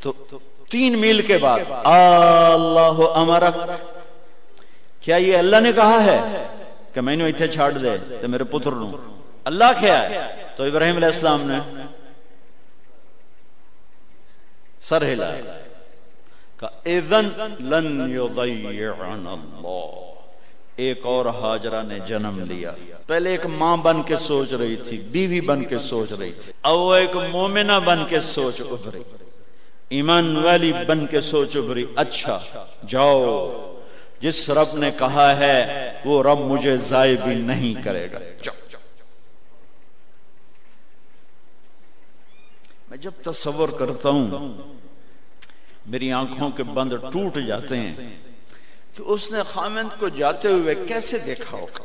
تو 3 میل کے بعد اللہ امرک، کیا یہ اللہ نے کہا ہے کہ میں نے اتنے چھاڑ دے تو میرے پتر نو؟ اللہ کیا ہے؟ تو ابراہیم علیہ السلام نے سر ہلایا کہ اذن لن یضیعنا اللہ۔ ایک اور ہاجرہ نے جنم لیا۔ پہلے ایک ماں بن کے سوچ رہی تھی، بیوی بن کے سوچ رہی تھی، اب وہ ایک مومنہ بن کے سوچ ابھری، ایمان والی بن کے سوچ ابھری، اچھا جاؤ، جس رب نے کہا ہے وہ رب مجھے ضائع بھی نہیں کرے گا، جاؤ۔ میں جب تصور کرتا ہوں میری آنکھوں کے بند ٹوٹ جاتے ہیں کہ اس نے خامند کو جاتے ہوئے کیسے دیکھا ہوگا۔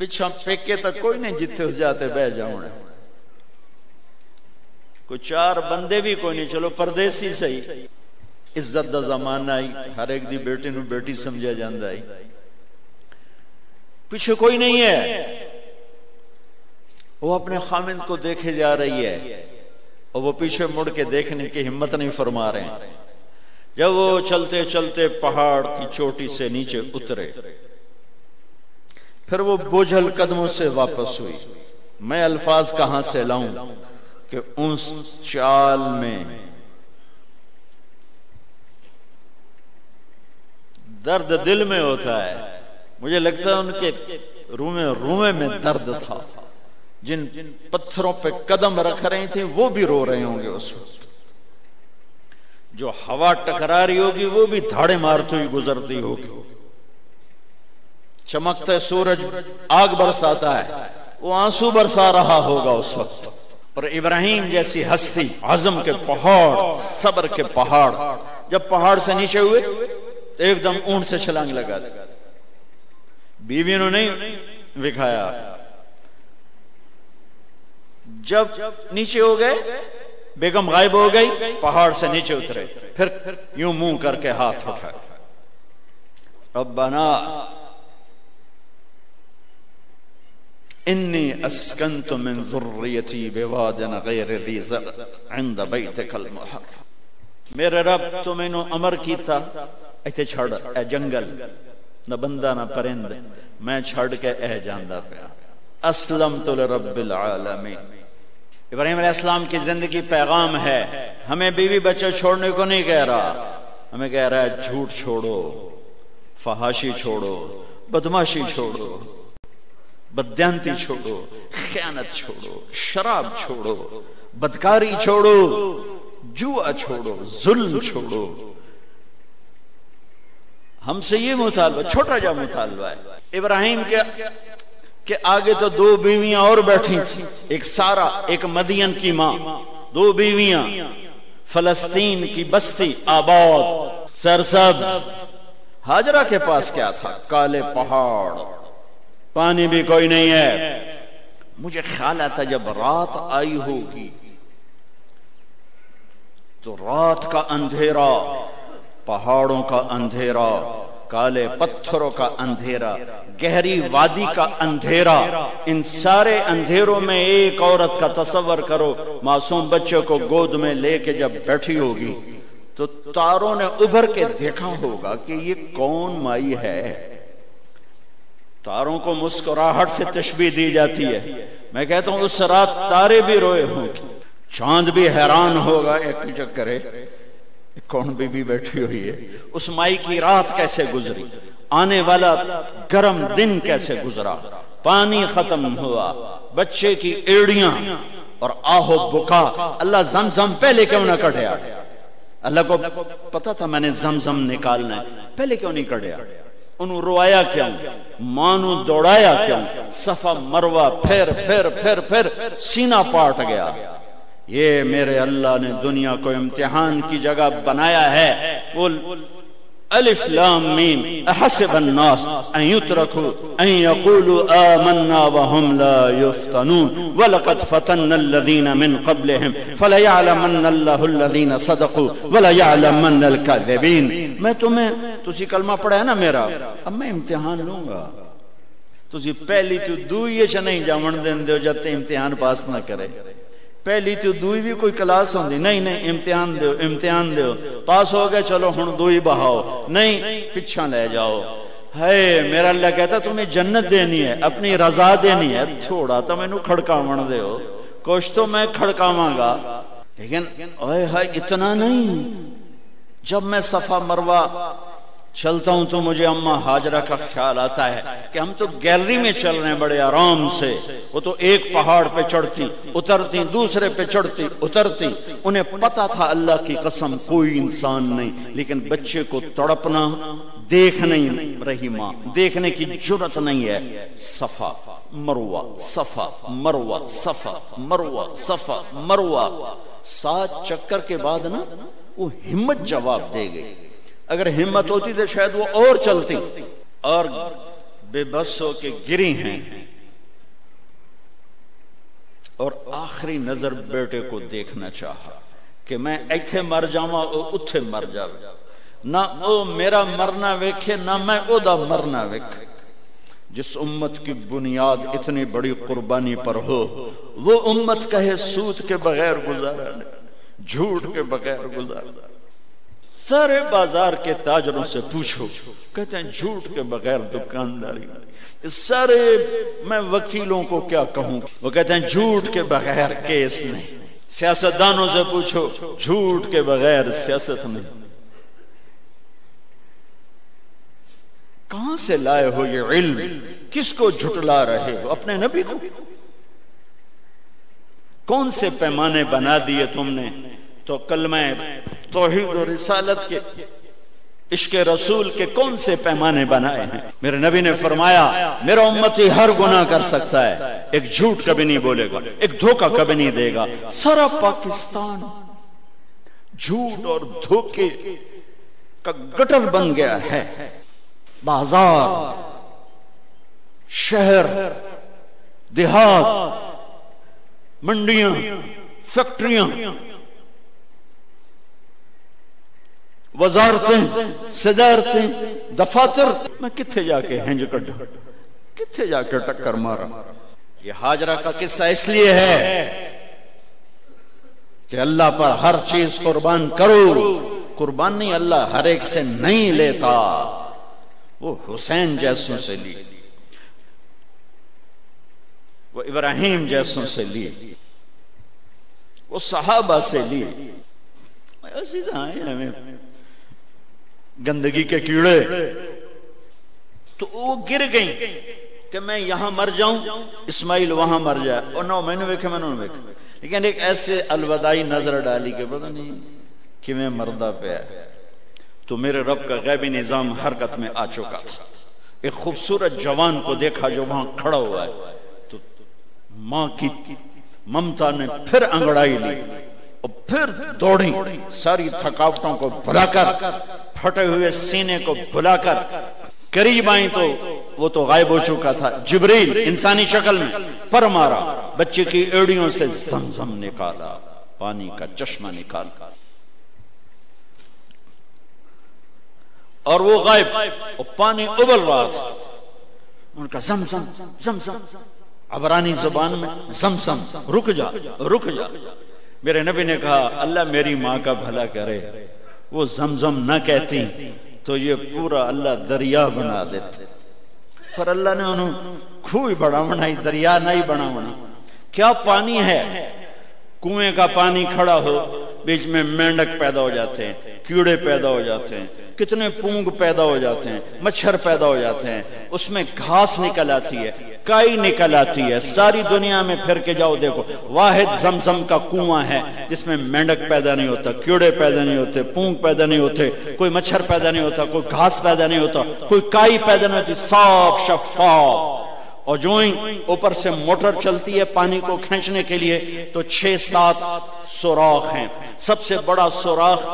پچھا پیکے تک کوئی نہیں جتھے اس جاتے بہ جاؤں، کوئی 4 بندے بھی کوئی نہیں، چلو پردیسی صحیح، عزت دا زمانہ آئی، ہر ایک دی بیٹی نو بیٹی سمجھا جاندہ آئی، پیچھے کوئی نہیں ہے، وہ اپنے خامند کو دیکھے جا رہی ہے اور وہ پیچھے مڑ کے دیکھنے کی ہمت نہیں فرما رہے ہیں۔ جب وہ چلتے چلتے پہاڑ کی چوٹی سے نیچے اترے، پھر وہ بوجھل قدموں سے واپس ہوئی، میں الفاظ کہاں سے لاؤں کہ اس چال میں درد دل میں ہوتا ہے۔ مجھے لگتا ہے ان کے رومے میں درد تھا، جن پتھروں پہ قدم رکھ رہی تھی وہ بھی رو رہے ہوں گے اس وقت، جو ہوا ٹکرا رہی ہوگی وہ بھی دھاڑے مارتی ہوئی گزرتی ہوگی، چمکتے سورج آگ برساتا ہے، وہ آنسو برسا رہا ہوگا اس وقت۔ اور ابراہیم جیسی ہستی، عزم کے پہاڑ، صبر کے پہاڑ، جب پہاڑ سے نیچے ہوئے تو ایک دم اونٹ سے چھلانگ لگا دی، بیوی نے نہیں وکھایا، جب نیچے ہو گئے بیگم غائب ہو گئی، پہاڑ سے نیچے اترے، پھر یوں منہ کر کے ہاتھ اٹھا، ربنا انی اسکنت من ذریتی بواد غیر ذی زرع عند بیتک المحرم، میرے رب تو میں نے امر کیتا ایتھے چھڑ اے جنگل، نہ بندہ نہ پرند، میں چھڑ کے اے جاندہ پیا، اسلمت لرب العالمین۔ ابراہیم علیہ السلام کی زندگی پیغام ہے، ہمیں بیوی بچے چھوڑنے کو نہیں کہہ رہا، ہمیں کہہ رہا ہے جھوٹ چھوڑو، فحاشی چھوڑو، بدماشی چھوڑو، بددیانتی چھوڑو، خیانت چھوڑو، شراب چھوڑو، بدکاری چھوڑو، جوا چھوڑو، ظلم چھوڑو۔ ہم سے یہ مطالبہ، چھوٹا جا مطالبہ ہے۔ ابراہیم کے آگے تو 2 بیویاں اور بیٹھی تھیں، ایک سارا، ایک مدین کی ماں، 2 بیویاں، فلسطین کی بستی آباد سرسبز۔ ہاجرہ کے پاس کیا تھا؟ کالے پہاڑ، پانی بھی کوئی نہیں ہے۔ مجھے خیال آتا جب رات آئی ہوگی تو رات کا اندھیرا، پہاڑوں کا اندھیرا، کالے پتھروں کا اندھیرا، گہری وادی کا اندھیرا، ان سارے اندھیروں میں ایک عورت کا تصور کرو، معصوم بچے کو گود میں لے کے جب بیٹھی ہوگی تو تاروں نے ابھر کے دیکھا ہوگا کہ یہ کون مائی ہے۔ تاروں کو مسکراہٹ سے تشبیہ دی جاتی ہے، میں کہتا ہوں اس رات تارے بھی روئے ہوں گے، چاند بھی حیران ہوگا، ایک چکرے کون بی بی بیٹھی ہوئی ہے، اس مائی کی رات کیسے گزری، آنے والا گرم دن کیسے گزرا، پانی ختم ہوا، بچے کی ایڑیاں اور آہو بکا۔ اللہ زمزم پہلے کیوں نہ کڑھیا؟ اللہ کو پتا تھا میں نے زمزم نکالنا ہے، پہلے کیوں نہیں کڑھیا؟ انہوں روایا کیوں؟ مانو دوڑایا کیوں؟ صفا مروہ پھر پھر پھر پھر سینہ پاٹ گیا۔ یہ میرے اللہ نے دنیا کو امتحان کی جگہ بنایا ہے۔ قل الف لام میم احسب الناس ان يتركوا ان يقولوا آمنا وهم لا يفتنون ولقد فتنا الذين من قبلهم فليعلمن الله الذين صدقوا وليعلمن الكاذبين۔ میں تمہیں تسی کلمہ پڑھا ہے نا میرا، اب میں امتحان لوں گا، تسی پہلی تو دوئیے چھ نہیں جامن دین دیو جاتے امتحان پاس نہ کرے۔ پہلی تو دوئی بھی کوئی کلاس ہوندی نہیں امتحان دیو پاس ہو گئے چلو ہن دوئی بہاؤ نہیں پچھا لے جاؤ ہے میرا اللہ کہتا تمہیں جنت دینی ہے اپنی رضا دینی ہے تھوڑا تو مینوں کھڑکاون دیو کچھ تو میں کھڑکاواں گا لیکن اوئے ہائے اتنا نہیں جب میں صفا مروہ چلتا ہوں تو مجھے اماں ہاجرہ کا خیال آتا ہے کہ ہم تو گیلری میں چل رہے ہیں بڑے آرام سے وہ تو ایک پہاڑ پہ چڑھتی اترتی دوسرے پہ چڑھتی اترتی انہیں پتا تھا اللہ کی قسم کوئی انسان نہیں لیکن بچے کو تڑپنا دیکھ نہیں رہی ماں دیکھنے کی جرت نہیں ہے صفا مروہ صفا مروہ صفا مروہ صفا مروہ 7 چکر کے بعد نا وہ ہمت جواب دے گئی اگر ہمت ہوتی تو شاید وہ اور چلتی اور بے بس ہو کے گری ہیں اور آخری نظر بیٹے کو دیکھنا چاہا کہ میں ایتھے مر جاواں او اتھے مر جاوے نہ او میرا مرنا ویکھے نہ میں او دا مرنا ویکھے جس امت کی بنیاد اتنی بڑی قربانی پر ہو وہ امت کہے سود کے بغیر گزارا نہیں جھوٹ کے بغیر گزارا سارے بازار کے تاجروں سے پوچھو کہتے ہیں جھوٹ کے بغیر دکانداری سارے میں وکیلوں کو کیا کہوں وہ کہتے ہیں جھوٹ کے بغیر کیس نہیں سیاستدانوں سے پوچھو جھوٹ کے بغیر سیاست نہیں کہاں سے لائے ہو یہ علم کس کو جھٹلا رہے ہو اپنے نبی کو کون سے پیمانے بنا دیے تم نے تو کلمہ توحید و رسالت کے عشق رسول کے کون سے پیمانے بنائے ہیں میرے نبی نے فرمایا میرا امتی ہر گناہ کر سکتا ہے ایک جھوٹ کبھی نہیں بولے گا ایک دھوکہ کبھی نہیں دے گا سارا پاکستان جھوٹ اور دھوکے کا گٹر بن گیا ہے بازار شہر دیہات منڈیاں فیکٹریاں وزارتیں صدارتیں دفاتر میں کتھے جا کے ہنج کڈ کتھے جا کے ٹکر مارا یہ ہاجرہ کا قصہ اس لیے ہے کہ اللہ پر ہر چیز قربان کرو قربان نہیں اللہ ہر ایک سے نہیں لیتا وہ حسین جیسوں سے لی وہ ابراہیم جیسوں سے لی وہ صحابہ سے لی ایسی ہمیں گندگی کے کیڑے تو وہ گر گئیں کہ میں یہاں مر جاؤں اسماعیل وہاں مر جائے اور نہ میں نے ویکھے میں نے ویکھے لیکن ایک ایسے الوداعی نظر ڈالی کہ پتہ نہیں کہ میں مردہ پہ ہے تو میرے رب کا غیبی نظام حرکت میں آ چکا تھا ایک خوبصورت جوان کو دیکھا جو وہاں کھڑا ہوا ہے تو ماں کی ممتا نے پھر انگڑائی لی اور پھر دوڑی ساری تھکاوٹوں کو بھلا کر پھٹے ہوئے سینے کو بھلا کر قریب آئیں تو وہ تو غائب ہو چکا تھا جبریل انسانی شکل میں پر مارا بچے کی ایڑیوں سے زمزم نکالا پانی کا چشمہ نکالا اور وہ غائب اور پانی ابل رہا تھا ان کا زمزم زمزم عبرانی زبان میں زمزم رک جا رک جا میرے نبی نے کہا اللہ میری ماں کا بھلا کرے وہ زمزم نہ کہتی تو یہ پورا اللہ دریا بنا دیتے پر اللہ نے انہوں کھوئی بڑا بنائی دریا نہیں بنا بنا کیا پانی ہے کنویں کا پانی کھڑا ہو بیچ میں مینڈک پیدا ہو جاتے ہیں کیڑے پیدا ہو جاتے ہیں کتنے پونگ پیدا ہو جاتے ہیں مچھر پیدا ہو جاتے ہیں اس میں گھاس نکل آتی ہے کائی نکل آتی ہے ساری دنیا میں پھر کے جاؤ دیکھو واحد زمزم کا کنواں ہے جس میں مینڈک پیدا نہیں ہوتا کیڑے پیدا نہیں ہوتے پونگ پیدا نہیں ہوتے کوئی مچھر پیدا نہیں ہوتا کوئی گھاس پیدا نہیں ہوتا کوئی کائی پیدا نہیں ہوتی صاف شفاف اور جو ہی اوپر سے موٹر چلتی ہے پانی کو کھینچنے کے لیے تو 6-7 سوراخ ہیں سب سے بڑا سوراخ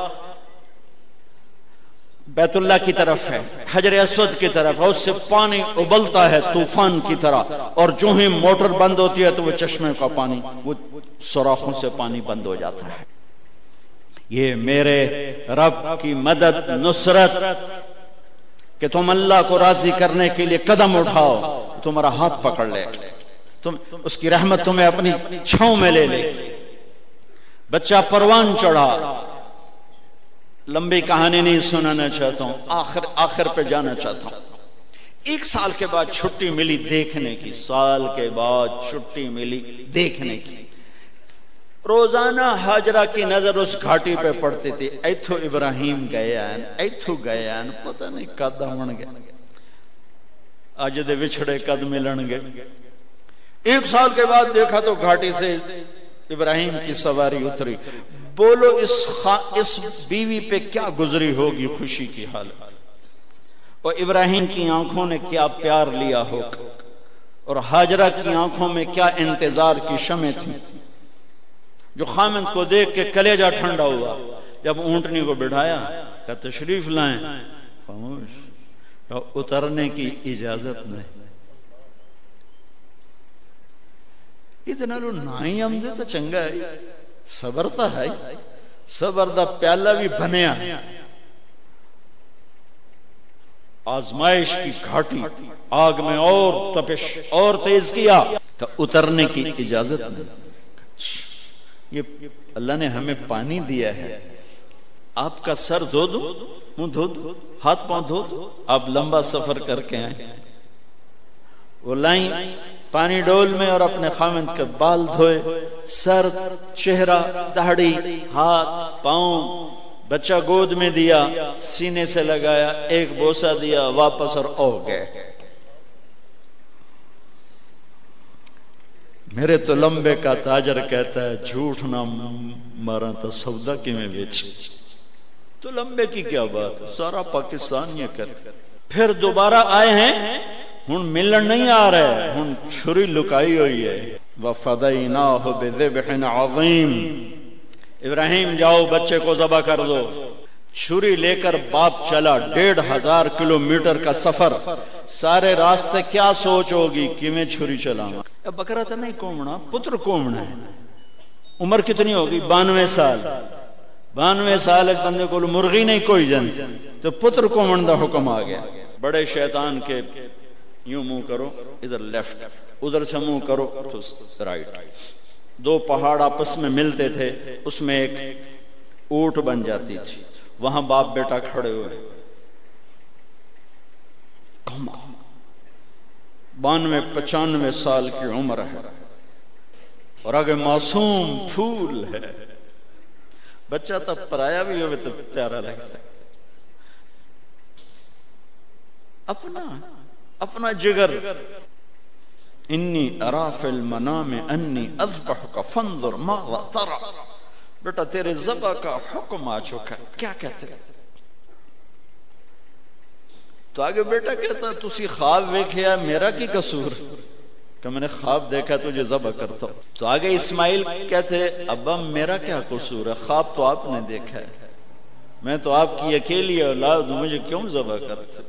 بیت اللہ کی طرف ہے حجر اسود کی طرف ہے اس سے پانی ابلتا ہے طوفان کی طرح اور جو ہی موٹر بند ہوتی ہے تو وہ چشمے کا پانی وہ سوراخوں سے پانی بند ہو جاتا ہے یہ میرے رب کی مدد نصرت کہ تم اللہ کو راضی کرنے کے لیے قدم اٹھاؤ تمہارا ہاتھ پکڑ لے تم اس کی رحمت تمہیں اپنی چھاؤں میں لے لے بچہ پروان چڑھا. لمبی کہانی نہیں سنانا چاہتا ہوں, آخر پہ جانا چاہتا ہوں. 1 سال کے بعد چھٹی ملی دیکھنے کی, سال کے بعد چھٹی ملی دیکھنے کی. روزانہ ہاجرہ کی نظر اس گھاٹی پہ پڑتی تھی. ایتھو ابراہیم گیا پتہ نہیں کد آن گیا, اج دے وچھڑے کد ملن گے. 1 سال کے بعد دیکھا تو گھاٹی سے ابراہیم کی سواری اتری. بولو اس بیوی پہ کیا گزری ہوگی خوشی کی حالت, اور ابراہیم کی آنکھوں نے کیا پیار لیا ہوگا, اور ہاجرہ کی آنکھوں میں کیا انتظار کی شمع تھی, جو خامند کو دیکھ کے کلیجہ ٹھنڈا ہوا. جب اونٹنی کو بٹھایا کہ تشریف لائیں, خاموش, اترنے کی اجازت نہیں. اتنا لو نائی آمدے تو چنگا ہے, صبر تا ہے, صبر دا پیالہ بھی بنیا. آزمائش کی گھاٹی, آگ میں اور تپش اور تیز کیا کہ اترنے کی اجازت نہیں. یہ اللہ نے ہمیں پانی دیا ہے, آپ کا سر دھو دو, منہ دھو دو, ہاتھ پاؤں دھو دو, آپ لمبا سفر کر کے آئیں. وہ لائیں پانی ڈول میں اور اپنے خامند کے بال دھوئے, سر, چہرہ, داڑھی, ہاتھ, پاؤں. بچہ گود میں دیا, سینے سے لگایا, ایک بوسہ دیا, واپس اور او گئے. میرے تو لمبے کا تاجر کہتا ہے جھوٹ نہ مارا تو سودا کی میں بیچ. تو لمبے کی کیا بات, سارا پاکستان یہ کرتا. پھر دوبارہ آئے ہیں, ہن ملن نہیں آ رہے, ہن چھری لکائی ہوئی ہے. وَفَدَيْنَاهُ بِذِبْحٍ عَظِيمٍ. ابراہیم جاؤ بچے کو ذبح کر دو. چھری لے کر باپ چلا, 1500 کلومیٹر کا سفر. سارے راستے کیا سوچ ہوگی کہ میں چھری چلاؤں. بکرا تو نہیں کومنا, پتر کومنا ہے. عمر کتنی ہوگی, 92 سال. 92 سال ایک بندے کو مرغی نہیں کوئی جنت, تو پتر کومن دا حکم آ گیا. بڑے شیطان کے یوں منہ کرو, ادھر لیفٹ, ادھر سے منہ کرو تو رائٹ. 2 پہاڑ آپس میں ملتے تھے, اس میں ایک اونٹ بن جاتی تھی. وہاں باپ بیٹا کھڑے ہوئے, 92-95 سال کی عمر ہے, اور آگے معصوم پھول ہے. بچہ تب پرایا بھی ہوئے تو پیارا لگتا ہے. اپنا جگر. انی ارا فی المنام انی اذبحک فانظر ماذا ترى. بیٹا تیرے ذبح کا حکم آ چکا, کیا کہتے ہیں؟ تو آگے بیٹا کہتا تسی خواب دیکھیا, میرا کی قصور کہ میں نے خواب دیکھا تجھے ذبح کرتا ہوں. تو آگے اسماعیل کہتے ابا میرا کیا قصور ہے, خواب تو آپ نے دیکھا ہے, میں تو آپ کی اکیلی اولاد ہوں, مجھے کیوں ذبح کرتے؟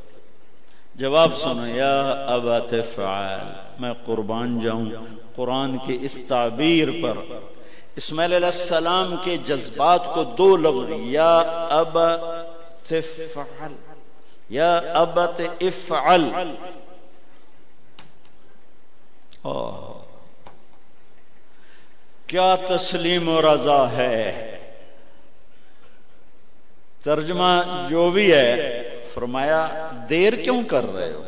جواب سنو, یا ابا تفعل, میں قربان جاؤں قرآن کی اس تعبیر پر. اسماعیل علیہ السلام کے جذبات کو 2 لفظ, یا ابا تفعل, یا ابت افعل. کیا تسلیم و رضا ہے. ترجمہ جو بھی ہے, فرمایا دیر کیوں کر رہے ہو.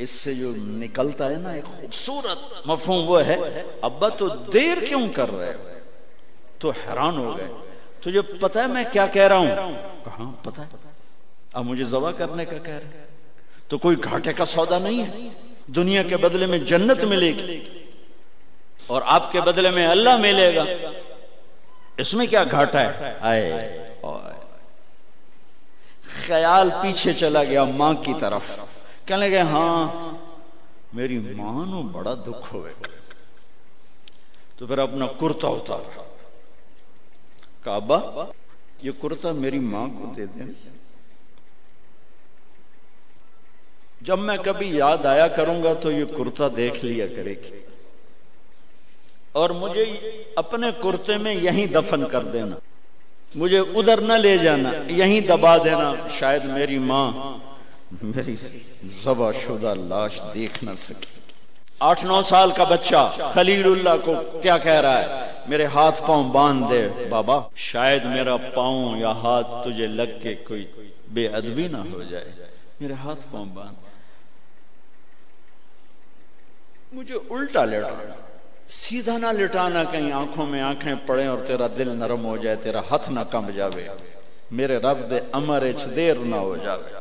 اس سے جو نکلتا ہے نا ایک خوبصورت مفہوم, وہ ہے ابا تو دیر کیوں کر رہے ہو. تو حیران ہو گئے, تجھے پتہ ہے میں کیا کہہ رہا ہوں؟ کہاں پتہ ہے, اب مجھے ذبح کرنے کا کہہ رہے. تو کوئی گھاٹے کا سودا نہیں ہے, دنیا کے بدلے میں جنت ملے گی اور آپ کے بدلے میں اللہ ملے گا, اس میں کیا گھاٹا ہے. آئے خیال پیچھے چلا گیا ماں کی طرف, کہنے لگے ہاں میری ماں نو بڑا دکھ ہوئے. تو پھر اپنا کرتا اتارا, کعبہ یہ کرتا میری ماں کو دے دیں, جب میں کبھی یاد آیا کروں گا تو یہ کرتا دیکھ لیا کرے گی, اور مجھے اپنے کرتے میں یہیں دفن کر دینا, مجھے ادھر نہ لے جانا, یہیں دبا دینا, شاید میری ماں میری ذبح شدہ لاش دیکھ نہ سکی. 8-9 سال کا بچہ خلیل اللہ کو کیا کہہ رہا ہے؟ میرے ہاتھ پاؤں باندھ دے بابا، شاید میرا پاؤں یا ہاتھ تجھے لگ کے کوئی بے ادبی نہ ہو جائے، میرے ہاتھ پاؤں باندھ۔ مجھے الٹا لٹانا، سیدھا نہ لٹانا، کہیں آنکھوں میں آنکھیں پڑیں اور تیرا دل نرم ہو جائے، تیرا ہاتھ نہ کمب جاوے، میرے رب دے امر اچ دیر نہ ہو جاوے۔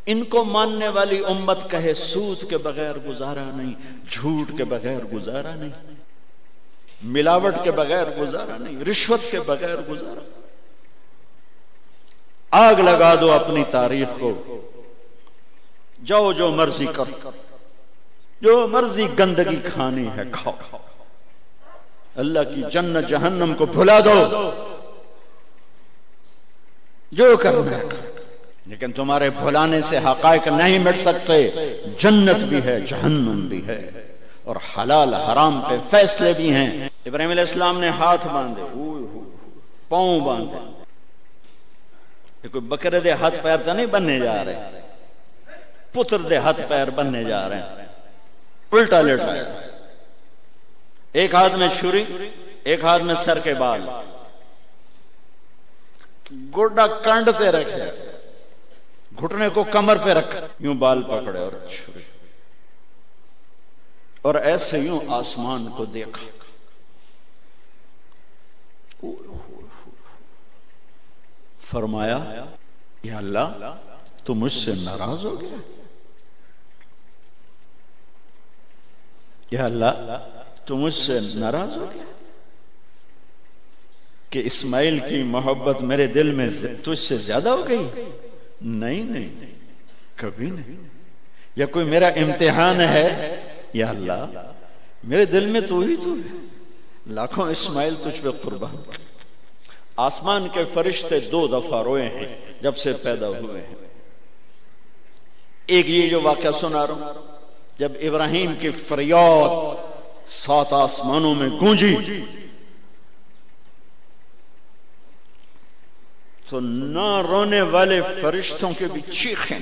ان کو ماننے والی امت کہے سود کے بغیر گزارا نہیں، جھوٹ کے بغیر گزارا نہیں، ملاوٹ کے بغیر گزارا نہیں، رشوت کے بغیر گزارا۔ آگ لگا دو اپنی تاریخ کو، جاؤ جو مرضی کرو، جو مرضی گندگی کھانی ہے کھاؤ، اللہ کی جنت جہنم کو بھلا دو، جو کرنا ہے، لیکن تمہارے بھلانے سے حقائق نہیں مٹ سکتے۔ جنت بھی ہے، جہنم بھی ہے، اور حلال حرام پہ فیصلے بھی ہیں۔ ابراہیم علیہ السلام نے ہاتھ باندھے، پاؤں باندھے، یہ کوئی بکرے دے ہاتھ پیر تو نہیں بننے جا رہے، پتر دے ہاتھ پیر بننے جا رہے ہیں۔ الٹا لٹایا، ایک ہاتھ میں چھری، ایک ہاتھ میں سر کے بال، گوڈا کنڈ پہ رکھے، گھٹنے کو کمر پہ رکھ، یوں بال پکڑے اور چھری، اور ایسے یوں آسمان کو دیکھا۔ فرمایا یا اللہ تو مجھ سے ناراض ہو گیا، یا اللہ تو مجھ سے ناراض ہو گیا کہ اسماعیل کی محبت میرے دل میں تجھ سے زیادہ ہو گئی؟ نہیں، کبھی نہیں۔ یا کوئی میرا امتحان ہے؟ یا اللہ میرے دل میں تو ہی تو ہے، لاکھوں اسماعیل تجھ پہ قربان۔ آسمان کے فرشتے 2 دفعہ روئے ہیں جب سے پیدا ہوئے ہیں۔ ایک یہ جو واقعہ سنا رہا ہوں، جب ابراہیم کی فریاد 7 آسمانوں میں گونجی تو نہ رونے والے فرشتوں کے بھی چیخیں،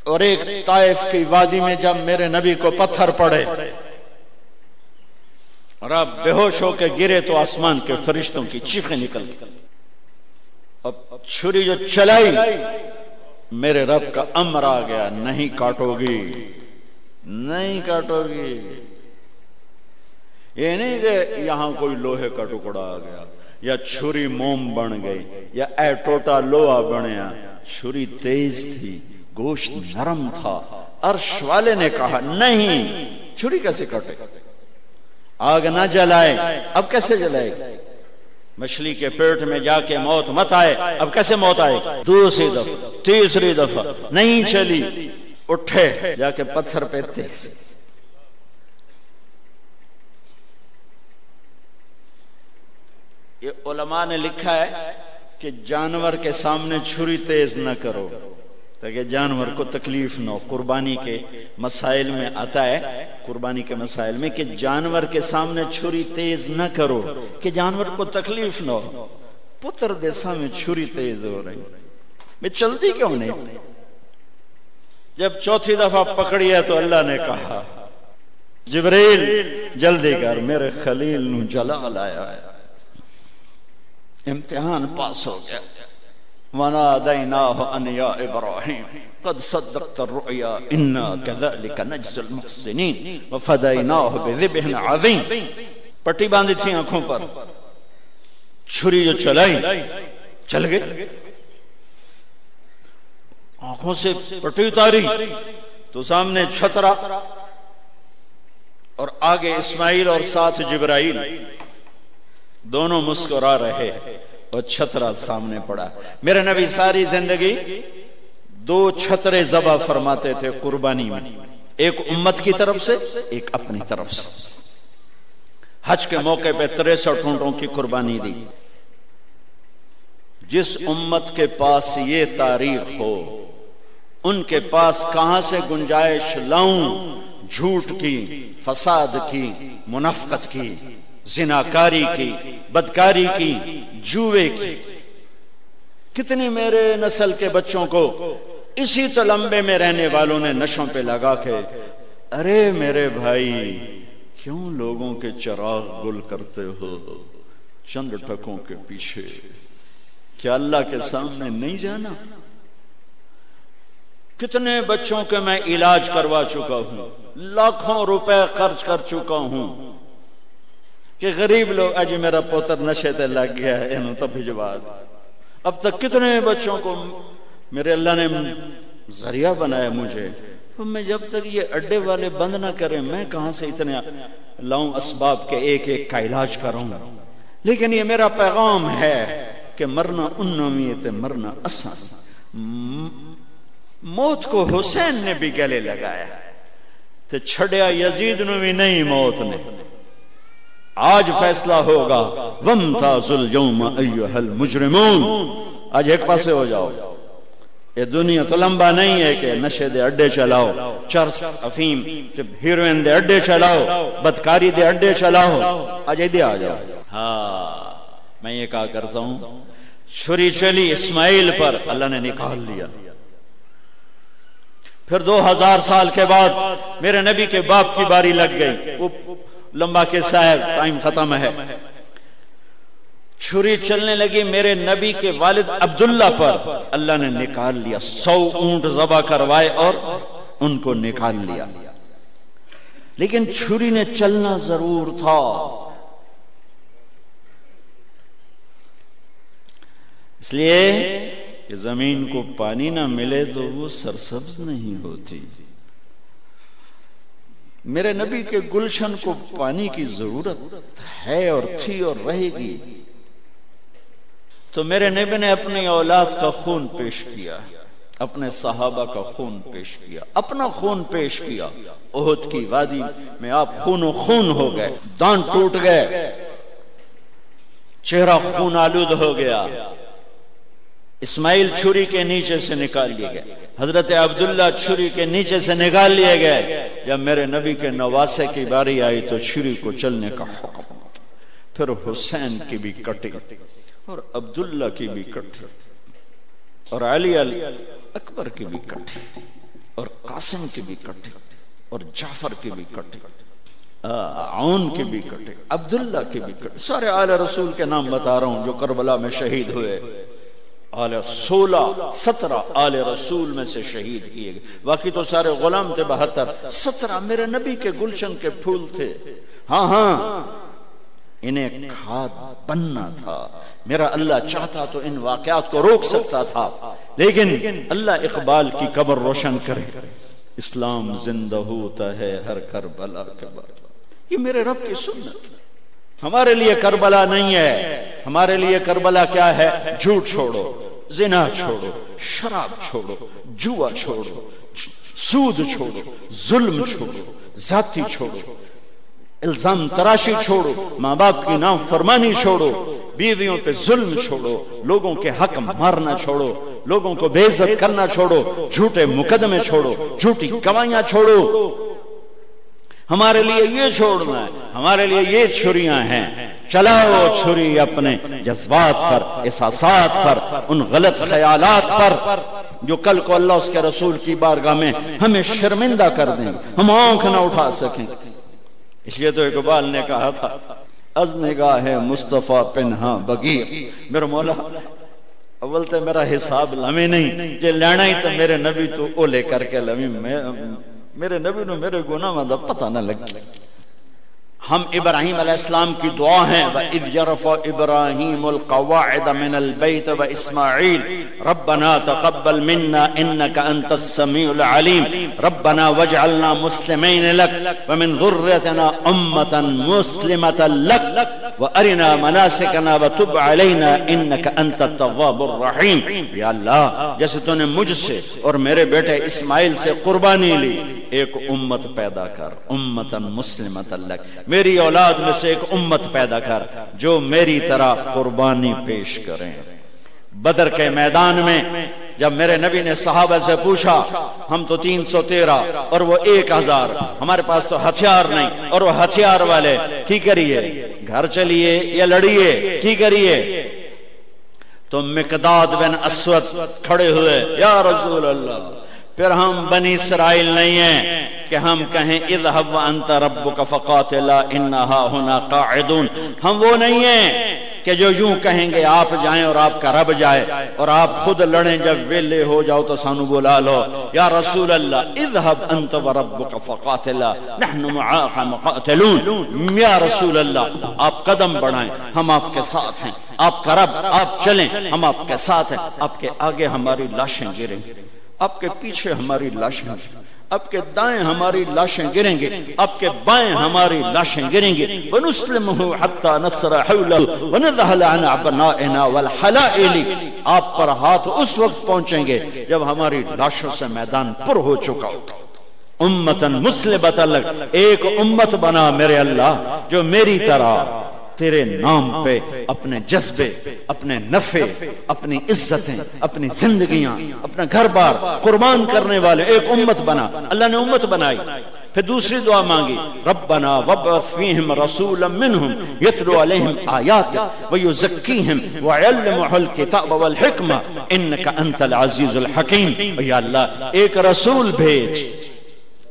اور ایک طائف کی وادی میں جب میرے نبی کو پتھر پڑے اور آپ بے ہوش ہو کے گرے تو آسمان کے فرشتوں کی چیخیں نکل گئی۔ اب چھری جو چلائی، میرے رب کا امر آ گیا، نہیں کاٹو گی، نہیں کاٹو گی۔ یہ نہیں کہ یہاں کوئی لوہے کا ٹکڑا آ گیا، یا چھری موم بن گئی، یا اے ٹوٹا لوہا بنیا۔ چھری تیز تھی، گوشت نرم تھا۔ عرش والے نے کہا نہیں، چھری کیسے کٹے؟ آگ نہ جلائے، اب کیسے جلائے؟ مچھلی کے پیٹ میں جا کے موت مت آئے، اب کیسے موت آئے؟ دوسری دفعہ، تیسری دفعہ نہیں چلی، اٹھے جا کے پتھر پہ تیز۔ یہ علماء نے لکھا ہے کہ جانور کے سامنے چھری تیز نہ کرو تاکہ جانور کو تکلیف نہ ہو۔ قربانی کے مسائل میں آتا ہے، قربانی کے مسائل میں، کہ جانور کے سامنے چھری تیز نہ کرو کہ جانور کو تکلیف نہ ہو۔ پتر دے سامنے چھری تیز ہو رہی، میں چلتی کیوں نہیں؟ جب چوتھی دفعہ پکڑی ہے تو اللہ نے کہا جبریل جلدی کر، میرے خلیل نو جلال آیا ہے۔ امتحان پاس ہو گیا۔ وَنَادَيْنَاهُ أَنْ يَا إِبْرَاهِيمُ قَدْ صَدَّقْتَ الرُّؤْيَا إِنَّا كَذَلِكَ نَجْزِي الْمُحْسِنِينَ وَفَدَيْنَاهُ بِذِبْحٍ عَظِيمٍ۔ پٹی باندھی تھی آنکھوں پر، چھری جو چلائی چل گئی، آنکھوں سے پٹی اتاری تو سامنے چھترا اور آگے اسماعیل اور ساتھ جبرائیل، دونوں مسکرا رہے اور چھترا سامنے پڑا۔ میرے نبی ساری زندگی 2 چھترے ذبح فرماتے تھے قربانی میں، ایک امت کی طرف سے، ایک اپنی طرف سے۔ حج کے موقع پہ 63 اونٹوں کی قربانی دی۔ جس امت کے پاس یہ تاریخ ہو، ان کے پاس کہاں سے گنجائش لاؤں جھوٹ کی، فساد کی، منافقت کی، زناکاری کی، بدکاری کی، جوے کی۔ کتنی میرے نسل کے بچوں کو اسی تلمبے میں رہنے والوں نے نشوں پہ لگا کے ارے میرے بھائی کیوں لوگوں کے چراغ گل کرتے ہو چند ٹکوں کے پیچھے؟ کیا اللہ کے سامنے نہیں جانا؟ کتنے بچوں کے میں علاج کروا چکا ہوں، لاکھوں روپے خرچ کر چکا ہوں کہ غریب لوگ اجی میرا پوتر نشے تے لگ گیا ہے انہوں تب بھجوا دے۔ اب تک کتنے بچوں کو میرے اللہ نے ذریعہ بنایا مجھے، تو میں جب تک یہ اڈے والے بند نہ کریں میں کہاں سے اتنے لاؤں اسباب کے ایک ایک کا علاج کروں؟ لیکن یہ میرا پیغام ہے کہ مرنا ان نومیت مرنا اساں۔ موت کو حسین نے بھی گلے لگایا تو چھڑیا یزید نو بھی نہیں موت نے۔ آج فیصلہ ہوگا وامتازوا اليوم ایھا المجرمون، آج ایک پاسے ہو جاؤ۔ یہ دنیا تو لمبا نہیں ہے کہ نشے دے اڈے چلاؤ، چرس افیم ہیروئن دے اڈے چلاؤ، بدکاری دے اڈے چلاؤ، آج ادھر آ جاؤ۔ ہاں میں یہ کہا کرتا ہوں چھری چلی اسماعیل پر، اللہ نے نکال لیا۔ پھر 2000 سال کے بعد میرے نبی کے باپ کی باری لگ گئی، وہ لمبا قصہ ہے، ٹائم ختم ہے۔ چھری چلنے لگی میرے نبی کے والد عبداللہ پر، اللہ نے نکال لیا۔ 100 اونٹ ذبح کروائے اور ان کو نکال لیا، لیکن چھری نے چلنا ضرور تھا۔ اس لیے کہ زمین کو پانی نہ ملے تو وہ سرسبز نہیں ہوتی۔ میرے نبی کے گلشن کو پانی کی ضرورت ہے اور تھی اور رہے گی، تو میرے نبی نے اپنی اولاد کا خون پیش کیا، اپنے صحابہ کا خون پیش کیا، اپنا خون پیش کیا۔ احد کی وادی میں آپ خون و خون ہو گئے، دانت ٹوٹ گئے، چہرہ خون آلود ہو گیا۔ اسماعیل چھری کے نیچے سے نکال لیے گئے، حضرت عبداللہ چھری کے نیچے سے نکال لیے گئے۔ جب میرے نبی کے نواسے کی باری آئی تو چھری کو چلنے کا حکم، پھر حسین کی بھی کٹی اور عبداللہ کی بھی کٹی اور علی اکبر کی بھی کٹی اور قاسم کی بھی کٹی اور جعفر کی بھی کٹی، عون کی بھی کٹی، عبداللہ کی بھی کٹی۔ سارے آل رسول کے نام بتا رہا ہوں جو کربلا میں شہید ہوئے۔ 17 آل رسول میں سے شہید کیے گئے، باقی تو سارے غلام تھے 72۔ 17 میرے نبی کے گلشن کے پھول تھے۔ ہاں انہیں کھاد بننا تھا۔ میرا اللہ چاہتا تو ان واقعات کو روک سکتا تھا، لیکن اللہ اقبال کی قبر روشن کرے، اسلام زندہ ہوتا ہے ہر کربلا کے بعد۔ یہ میرے رب کی سنت۔ ہمارے لیے کربلا نہیں ہے، ہمارے لیے کربلا کیا ہے؟ جھوٹ چھوڑو، زنا چھوڑو، شراب چھوڑو، جوا چھوڑو، سود چھوڑو، ظلم چھوڑو، ذاتی چھوڑو، الزام تراشی چھوڑو، ماں باپ کی نافرمانی چھوڑو، بیویوں پہ ظلم چھوڑو، لوگوں کے حق مارنا چھوڑو، لوگوں کو بے عزت کرنا چھوڑو، جھوٹے مقدمے چھوڑو، جھوٹی گواہیاں چھوڑو۔ ہمارے لیے یہ چھوڑنا ہے، ہمارے لیے یہ چھریاں ہیں۔ چلاؤ چھری اپنے جذبات پر، احساسات پر، ان غلط خیالات پر جو کل کو اللہ اس کے رسول کی بارگاہ میں ہمیں شرمندہ کر دیں، ہم آنکھ نہ اٹھا سکیں۔ اس لیے تو اقبال نے کہا تھا از نگاہ مصطفیٰ پنہاں بگیر، میرا مولا اول تے میرا حساب لمے نہیں، یہ لینا ہی تو میرے نبی تو او لے کر کے لمے، میرے نبی نو میرے گناہ میں پتہ نہ لگی۔ ہم ابراہیم علیہ السلام کی دعا ہیں وَإِذْ يَرْفَعُ إِبْرَاهِيمُ الْقَوَاعِدَ مِنَ الْبَيْتِ وَإِسْمَاعِيلُ رَبَّنَا تَقَبَّلْ مِنَّا إِنَّكَ أَنْتَ السَّمِيعُ الْعَلِيمُ رَبَّنَا وَاجْعَلْنَا مُسْلِمَيْنِ لَكَ وَمِنْ ذُرِّيَّتِنَا أُمَّةً مُسْلِمَةً لَكَ وَأَرِنَا مَنَاسِكَنَا وَتُبْ عَلَيْنَا إِنَّكَ أَنْتَ التَّوَّابُ الرَّحِيمُ۔ یا اللہ جیسے تو نے مجھ سے اور میرے بیٹے اسماعیل سے قربانی لی، ایک امت پیدا کر، امتاً مسلمۃ لک، میری اولاد میں سے ایک امت پیدا کر جو میری طرح قربانی پیش کریں۔ بدر کے میدان میں جب میرے نبی نے صحابہ سے پوچھا، ہم تو 313 اور وہ 1000، ہمارے پاس تو ہتھیار نہیں اور وہ ہتھیار والے، کی کریے؟ گھر چلیے یا لڑیے، کی کریے؟ تو مقداد بن اسود کھڑے ہوئے، یا رسول اللہ پھر ہم بنی اسرائیل نہیں ہیں کہ ہم کہیں اذهب وانت ربك فقاتلا انها هنا قاعدون. ہم وہ نہیں ہیں کہ جو یوں کہیں گے آپ جائیں اور آپ کا رب جائے اور آپ خود لڑیں جب ویلے ہو جاؤ تو سانو بلا لو. یا رسول اللہ اذهب انت وربك فقاتلا نحن معاك مقاتلون. یا رسول اللہ آپ قدم بڑھائیں ہم آپ کے ساتھ ہیں. آپ کا رب آپ چلیں ہم آپ کے ساتھ ہیں. آپ کے آگے ہماری لاشیں گریں گے, آپ کے پیچھے ہماری لاشیں, آپ کے دائیں ہماری لاشیں گریں گے, آپ کے بائیں ہماری لاشیں گریں گے. وَنُسْلِمُهُ حَتَّى نَصْرَ حَوْلَهُ وَنَذْهَلَ عَنْ أَبْنَائِنَا وَالْحَلَائِلِ. آپ پر ہاتھ اس وقت پہنچیں گے جب ہماری لاشوں سے میدان پر ہو چکا ہوگا. امتاً مسلمت لک, ایک امت بنا میرے اللہ جو میری طرح تیرے نام پہ اپنے جذبے, اپنے نفع, اپنی عزتیں, اپنی زندگیاں, اپنا گھر بار قربان کرنے والے ایک امت بنا. اللہ نے امت بنائی. پھر دوسری دعا مانگی ربنا وابعث فیہم رسولا منہم یتلو علیہم آیاتک ویزکیہم ویعلمہم الکتاب والحکمہ انک انت العزیز الحکیم. یا اللہ ایک رسول بھیج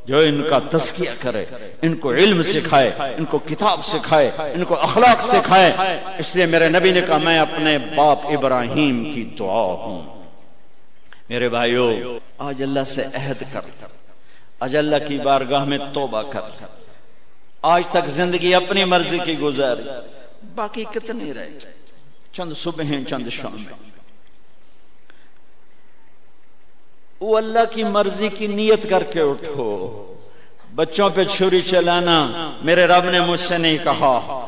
جو ان کا تزکیہ کرے, ان کو علم سکھائے, ان کو کتاب سکھائے, ان کو اخلاق سکھائے. اس لیے میرے نبی نے کہا میں اپنے باپ ابراہیم کی دعا ہوں. میرے بھائیو آج اللہ سے عہد کر, آج اللہ کی بارگاہ میں توبہ کر. آج تک زندگی اپنی مرضی کی گزاری, باقی کتنی رہ گئی, چند صبحیں چند شامیں. وہ اللہ کی مرضی کی نیت کر کے اٹھو. بچوں پہ چھری چلانا میرے رب نے مجھ سے نہیں کہا.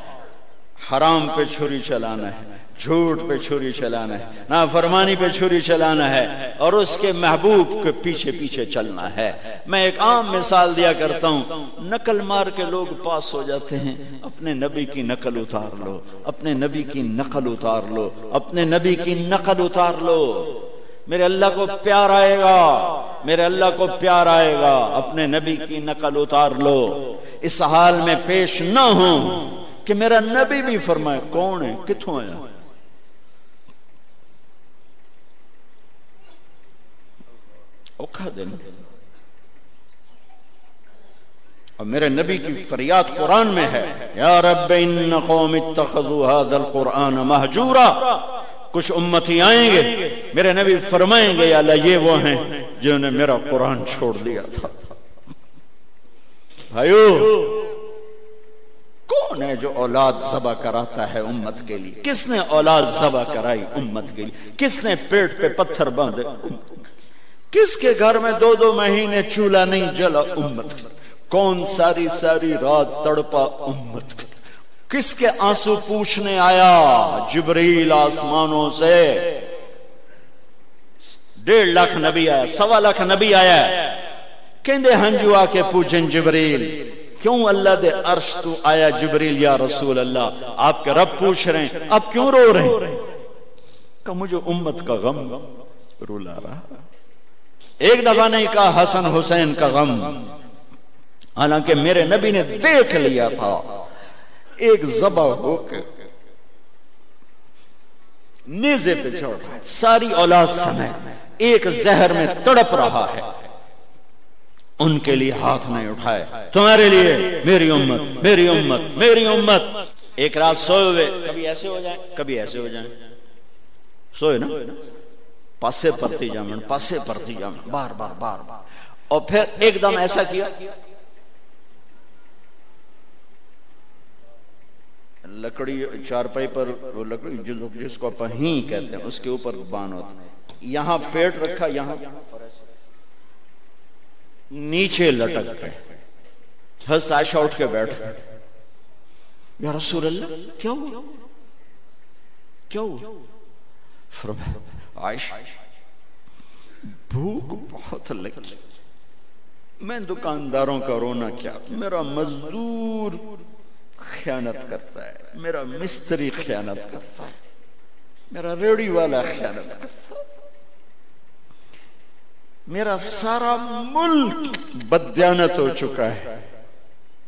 حرام پہ چھری چلانا ہے, جھوٹ پہ چھری چلانا ہے, نافرمانی پہ چھری چلانا ہے اور اس کے محبوب کے پیچھے پیچھے چلنا ہے. میں ایک عام مثال دیا کرتا ہوں, نقل مار کے لوگ پاس ہو جاتے ہیں. اپنے نبی کی نقل اتار لو, اپنے نبی کی نقل اتار لو, اپنے نبی کی نقل اتار لو. میرے اللہ کو پیار آئے گا, میرے اللہ کو پیار آئے گا. اپنے نبی کی نقل اتار لو. اس حال میں پیش نہ ہو کہ میرا نبی بھی فرمائے کون ہے, کتھوں آیا. اوکھا دن. اور میرے نبی کی فریاد قرآن میں ہے یا رب ان قوم اتخذوا هذا القرآن مہجورا. کچھ امتی آئیں گے میرے نبی فرمائیں گے یا اللہ یہ وہ ہیں جنہوں نے میرا قرآن چھوڑ دیا تھا. بھائیو کون ہے جو اولاد ذبح کراتا ہے امت کے لیے؟ کس نے اولاد ذبح کرائی امت کے لیے؟ کس نے پیٹ پہ پتھر باندھے؟ کس کے گھر میں 2 مہینے چولہا نہیں جلا امت؟ کون ساری ساری رات تڑپا امت؟ کس کے آنسو پوچھنے آیا؟ جبریل آسمانوں سے. 1.5 لاکھ نبی آیا, 1.25 لاکھ نبی آیا. کہندے ہنجو آ کے پوچھیں جبریل کیوں اللہ دے عرش تو آیا جبریل یا رسول اللہ آپ کے رب پوچھ رہے ہیں آپ کیوں رو رہے ہیں؟ کہ مجھے امت کا غم رولا رہا. ایک دفعہ نہیں کہا حسن حسین کا غم, حالانکہ میرے نبی نے دیکھ لیا تھا ایک ذبح ہو کے نیزے پہ چڑھ رہا ہے, ساری اولاد سمیت ایک زہر میں تڑپ رہا ہے. ان کے لیے ہاتھ نہیں اٹھائے, تمہارے لیے میری امت میری امت میری امت. ایک رات سوئے ہوئے, کبھی ایسے ہو جائیں کبھی ایسے ہو جائیں, سوئے نا پاسے پرتی جامن پاسے پرتی جامن بار بار بار بار, اور پھر ایک دم ایسا کیا لکڑی چارپائی پر, وہ لکڑی جس کو پہین کہتے ہیں اس کے اوپر بان ہوتا ہے, یہاں پیٹ رکھا, یہاں نیچے لٹک گئے. حضرت عائشہ اٹھ کے بیٹھ گئے, یا رسول اللہ کیا ہوا کیا ہوا؟ فرمایا عائشہ بھوک بہت لگی, میں دکانداروں کا رونا کیا, میرا مزدور خیانت کرتا ہے, میرا مستری خیانت کرتا ہے, میرا ریڑی والا خیانت کرتا ہے, میرا سارا ملک بددیانت ہو چکا ہے,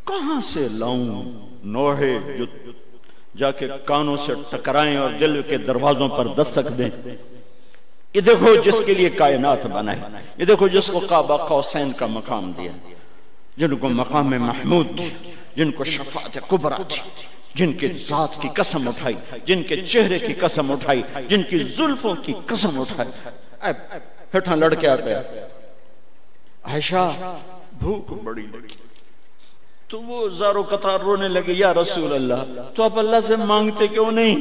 کہاں سے لاؤں نوحے جو جا کے کانوں سے ٹکرائیں اور دل کے دروازوں پر دستک دیں؟ یہ دیکھو جس کے لیے کائنات بنا ہے، یہ دیکھو جس کو قاب قوسین کا مقام دیا، جن کو مقام محمود دی، جن کو شفاعت کبریٰ دی، جن کے ذات کی قسم اٹھائی، جن کے چہرے کی قسم اٹھائی، جن کی زلفوں کی قسم اٹھائی۔ ہٹھاں لڑکے آ گیا، عائشہ بھوک بڑی لگی، تو وہ زارو قطار رونے لگے، یا رسول اللہ تو آپ اللہ سے مانگتے کیوں نہیں؟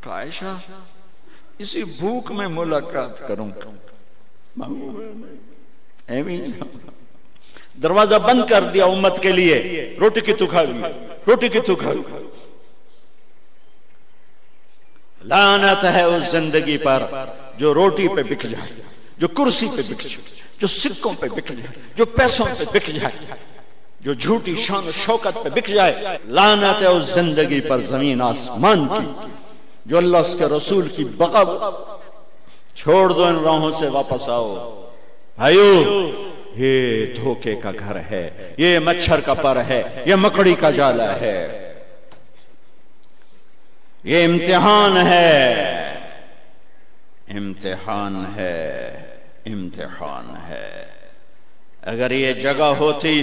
کہا عائشہ اسی بھوک میں ملاقات کروں گا، دروازہ بند کر دیا امت کے لیے، روٹی کی تو کھا لی، روٹی کی تو کھا لی۔ لعنت ہے اس زندگی پر جو روٹی پہ بک جائے، جو کرسی پہ بک جائے، جو سکوں پہ بک جائے، جو پیسوں پہ بک جائے، جو جھوٹی شان و شوکت پہ بک جائے۔ لعنت ہے اس زندگی پر زمین آسمان کی جو اللہ اس کے رسول کی بغاوت۔ چھوڑ دو ان راہوں سے، واپس آؤ بھائیو، یہ دھوکے کا گھر ہے، یہ مچھر کا پر ہے، یہ مکڑی کا جالا ہے، یہ امتحان ہے، امتحان ہے، امتحان ہے۔ اگر یہ جگہ ہوتی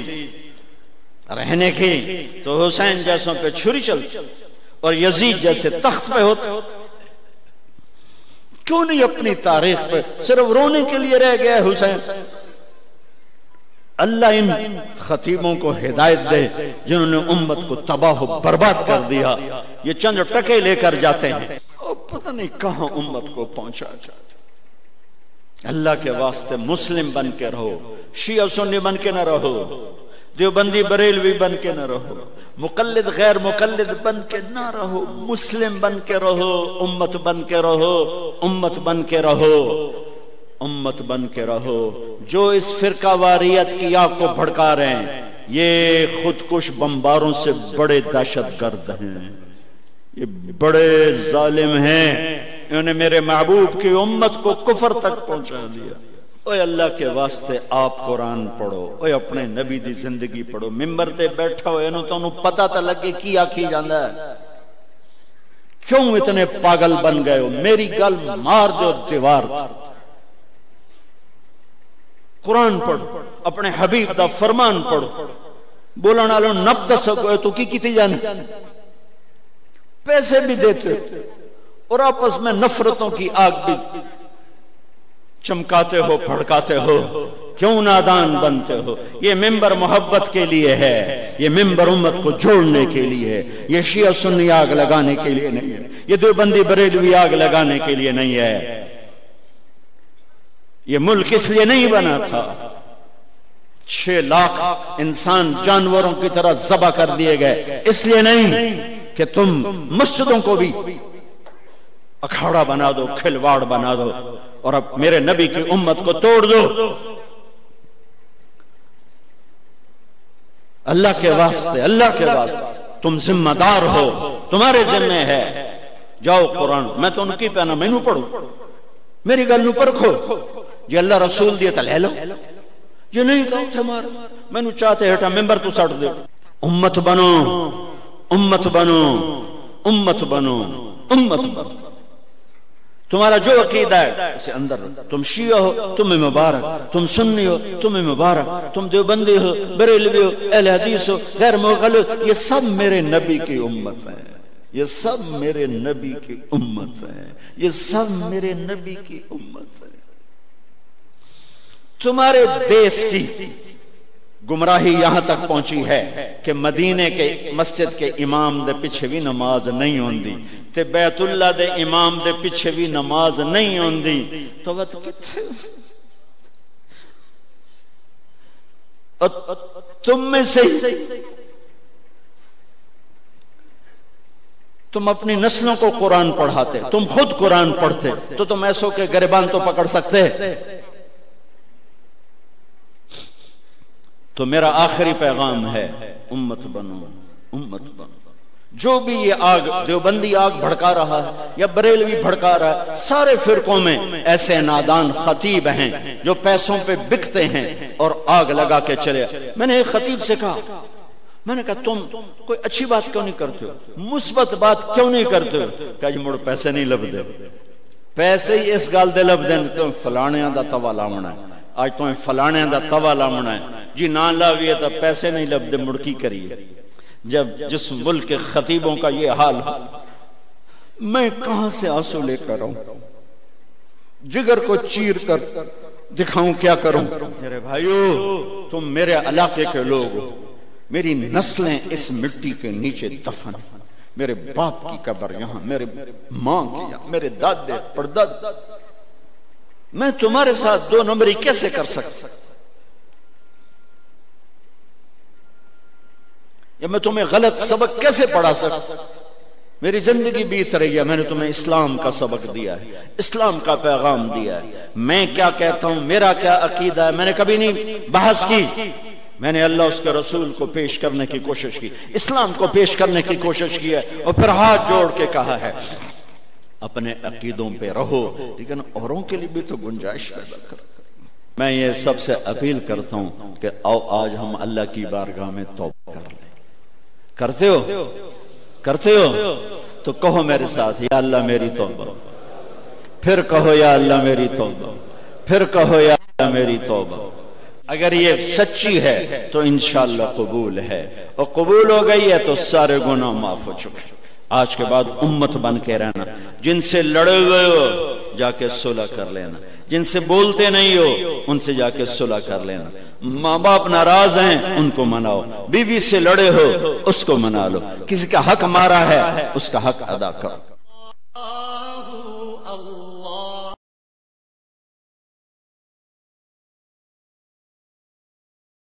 رہنے کی تو حسین جیسوں پہ چھری چلتی اور یزید جیسے تخت پہ ہوتے۔ کیوں نہیں اپنی تاریخ پہ صرف رونے کے لیے رہ گیا حسین؟ اللہ ان خطیبوں کو ہدایت دے جنہوں نے امت کو تباہ و برباد کر دیا، یہ چند ٹکے لے کر جاتے ہیں اور پتہ نہیں کہاں امت کو پہنچا جاتے۔ اللہ کے واسطے مسلم بن کے رہو، شیعہ سنی بن کے نہ رہو، دیوبندی بریلوی بن کے نہ رہو، مقلد غیر مقلد بن کے نہ رہو، مسلم بن کے رہو، امت بن کے رہو، امت بن کے رہو، امت بن کے رہو۔ جو اس فرقہ واریت کی آگ کو بھڑکا رہے ہیں یہ خودکش بمباروں سے بڑے دہشت گرد ہیں، یہ بڑے ظالم ہیں، انہوں نے میرے محبوب کی امت کو کفر تک پہنچا دیا۔ اوے اللہ کے واسطے آپ قرآن پڑھو، اوے اپنے نبی دی زندگی پڑھو، ممبر تے بیٹھا ہوئے انہوں تو انہوں پتہ تا لگے کی آکھی جاندہ ہے، کیوں اتنے پاگل بن گئے ہو؟ میری گل مار دو دیوار تھا۔ قرآن پڑھو، اپنے حبیب دا فرمان پڑھو، بولنا لو نبت سکو تو کی کیتی جانے، پیسے بھی دیتے اور آپس میں نفرتوں کی آگ بھی چمکاتے ہو، پھڑکاتے ہو، کیوں نادان بنتے ہو؟ یہ ممبر محبت کے لیے ہے، یہ ممبر امت کو جوڑنے کے لیے ہے، یہ شیعہ سنی آگ لگانے کے لیے نہیں ہے، یہ دیوبندی بریلوی آگ لگانے کے لیے نہیں ہے۔ یہ ملک اس لیے نہیں بنا تھا، 6 لاکھ انسان جانوروں کی طرح ذبح کر دیے گئے، اس لیے نہیں کہ تم مسجدوں کو بھی اکھاڑا بنا دو، کھلواڑ بنا دو اور اب میرے نبی کی امت کو توڑ دو۔ اللہ کے واسطے، اللہ کے واسطے تم ذمہ دار ہو، تمہارے ذمہ ہے، جاؤ قرآن، میں تو ان کی پہنا میں نو پڑھوں، میری گل نو پرکھو، جی اللہ رسول دیے تو لے لو، جی نہیں تو تھے مار، میں نو چاہتے ہٹا ممبر تو ساڑھ دے۔ امت بنو، امت بنو، امت بنو، امت بنو، تمہارا جو عقیدہ ہے اسے اندر رکھو۔ تم شیعہ ہو تمہیں مبارک، تم سنی ہو تمہیں مبارک، تم دیوبندی ہو، بریلوی ہو، اہل حدیث ہو، غیر مقلد، یہ سب میرے نبی کی امت ہے، یہ سب میرے نبی کی امت ہے، یہ سب میرے نبی کی امت ہے۔ تمہارے دیس کی گمراہی یہاں تک پہنچی ہے کہ مدینے کے مسجد کے امام دے پیچھے بھی نماز نہیں ہوندی تے بیت اللہ دے امام دے پیچھے بھی نماز نہیں ہوندی، تو وقت کتھے تم میں سے تم اپنی نسلوں کو قرآن پڑھاتے، تم خود قرآن پڑھتے تو تم ایسوں کے گریبان تو پکڑ سکتے۔ تو میرا آخری پیغام ہے امت بنو، امت بنو۔ جو بھی یہ آگ دیوبندی آگ بھڑکا رہا ہے یا بریلوی بھڑکا رہا ہے، سارے فرقوں میں ایسے نادان خطیب ہیں جو پیسوں پہ بکتے ہیں اور آگ لگا کے چلے۔ میں نے ایک خطیب سے کہا، میں نے کہا تم کوئی اچھی بات کیوں نہیں کرتے ہو، مثبت بات کیوں نہیں کرتے ہو؟ کہ مڑ پیسے نہیں لب دے، پیسے ہی اس گل دے لب دین تو فلانے دا توا لاونا ہے، آج تو فلانے دا توا لاونا ہے جی، نہ لاویے تو پیسے نہیں لب دے، مڑکی کریے۔ جب جس ملک کے خطیبوں کا یہ حال ہو، میں کہاں سے آنسو لے کر آؤں، جگر کو چیر کر دکھاؤں کیا کروں؟ میرے بھائیو، تم میرے علاقے کے لوگ ہو، میری نسلیں اس مٹی کے نیچے دفن، میرے باپ کی قبر یہاں، میرے ماں کی یہاں، میرے دادے پرداد، میں تمہارے ساتھ دو نمبری کیسے کر سکتا؟ یا میں تمہیں غلط سبق کیسے پڑھا سکتا؟ میری زندگی بیت رہی ہے، میں نے تمہیں اسلام کا سبق دیا ہے، اسلام کا پیغام دیا ہے، میں کیا کہتا ہوں، میرا کیا عقیدہ ہے، میں نے کبھی نہیں بحث کی، میں نے اللہ اس کے رسول کو پیش کرنے کی کوشش کی، اسلام کو پیش کرنے کی کوشش کی ہے، اور پھر ہاتھ جوڑ کے کہا ہے اپنے عقیدوں پہ رہو، لیکن اوروں کے لیے بھی تو گنجائش پیدا کرو۔ میں یہ سب سے اپیل کرتا ہوں کہ آؤ آج ہم اللہ کی بارگاہ میں توبہ کر لیں۔ کرتے ہو؟ کرتے ہو؟ تو کہو میرے ساتھ، یا اللہ میری توبہ، پھر کہو یا اللہ میری توبہ، پھر کہو یا اللہ میری توبہ۔ اگر یہ سچی ہے تو انشاءاللہ قبول ہے، اور قبول ہو گئی ہے تو سارے گناہ معاف ہو چکے۔ آج کے بعد امت بن کے رہنا، جن سے لڑے ہوئے ہو جا کے صلح کر لینا، جن سے بولتے نہیں ہو ان سے جا کے صلح کر لینا، ماں باپ ناراض ہیں ان کو مناؤ، بیوی سے لڑے ہو اس کو منا لو، کسی کا حق مارا ہے اس کا حق ادا کرو۔